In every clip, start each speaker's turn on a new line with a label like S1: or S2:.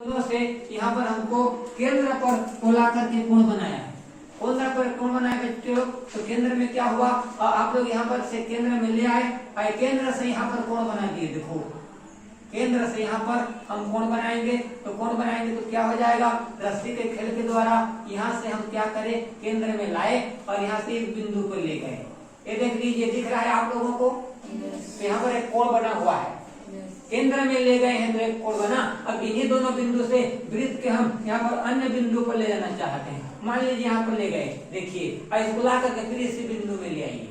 S1: दोनों से यहाँ पर हमको केंद्र पर कोला करके कोण बनाया है। केंद्र पर कोण बनाया बच्चों, तो केंद्र में क्या हुआ, आप लोग यहाँ पर से केंद्र में ले आए और केंद्र से यहाँ पर कोण बना दिए। देखो केंद्र से यहाँ पर हम कोण बनाएंगे, तो कोण बनाएंगे तो क्या हो जाएगा, रस्सी के खेल के द्वारा यहाँ से हम क्या करें, केंद्र में लाए और यहाँ से इस बिंदु को ले गए। ये देख लीजिए, दिख रहा है आप लोगों को, तो यहाँ पर एक कोण बना हुआ है, केंद्र में ले गए हैं तो एक कोण बना। अब इन्हीं दोनों बिंदु से वृत्त के हम यहाँ पर अन्य बिंदु पर ले जाना चाहते हैं। मान लीजिए यहाँ पर ले गए, देखिए और इसको ला करके फिर इसी बिंदु में ले आइए।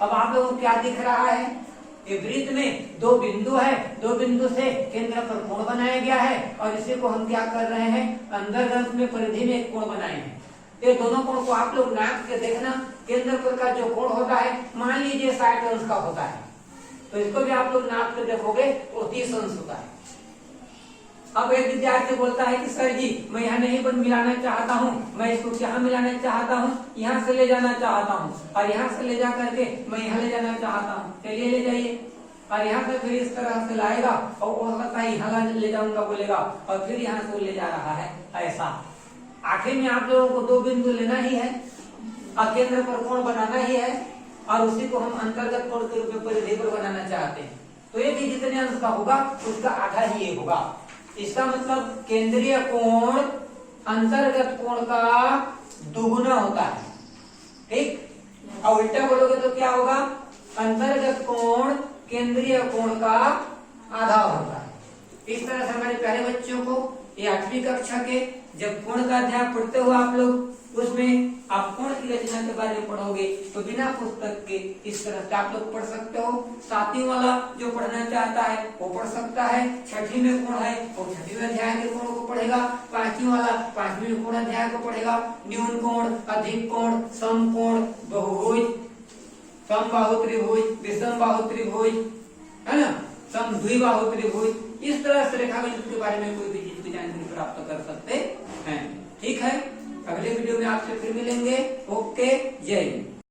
S1: अब आप लोगों को क्या दिख रहा है, ये वृत्त में दो बिंदु है, दो बिंदु से केंद्र पर कोण बनाया गया है और इसी को हम क्या कर रहे हैं, अंतर्गत में परिधि में एक कोण बनाए हैं। ये दोनों कोण को आप लोग नाप के देखना, केंद्र पर का जो कोण होता है मान लीजिए 60 अंश का होता है, तो इसको भी आप लोग नाप के देखोगे तो 30 अंश होता है। अब एक विद्यार्थी बोलता है कि सर जी मैं यहाँ नहीं बन मिलाना चाहता हूँ, मैं इसको यहाँ मिलाना चाहता हूँ, यहाँ से ले जाना चाहता हूँ और यहाँ से ले जा करके मैं यहाँ ले जाना चाहता हूँ। चलिए ले जाइए, और यहाँ से फिर इस तरह से लाएगा और हो सकता है यहाँ ले जाऊंगा बोलेगा और फिर यहाँ से ले जा रहा है। ऐसा आखिर में आप लोगों को दो बिंदु लेना ही है और केंद्र पर कोण बनाना ही है और उसी को हम अंतर्गत कोण के रूप में परिधि पर बनाना चाहते हैं। तो ये भी जितने अंश का होगा उसका आधा ही ये होगा। इसका मतलब केंद्रीय कोण अंतर्गत कोण का दुगुना होता है, ठीक। और उल्टा बोलोगे तो क्या होगा, अंतर्गत कोण केंद्रीय कोण का आधा होता है। इस तरह से हमारे प्यारे बच्चों को ये 8वीं कक्षा के जब कोण का अध्याय पढ़ते हो आप लोग, उसमें आप कोण की रचना के बारे में पढ़ोगे तो बिना पुस्तक के इस तरह से आप लोग पढ़ सकते हो। 7वीं वाला जो पढ़ना चाहता है वो पढ़ सकता है, 6वीं में कोण है वो 6वीं अध्याय के कोण को पढ़ेगा, 5वीं वाला 5वीं कोण अध्याय को पढ़ेगा। न्यून कोण, अधिक कोण, समकोण, बहुभुज, समबाहु त्रिभुज, विषम बाहु त्रिभुज, है ना, समद्विबाहु त्रिभुज, इस तरह से रेखागणित के बारे में कोई भी चीज की जानकारी प्राप्त कर सकते हैं। ठीक है, अगले वीडियो में आपसे फिर मिलेंगे।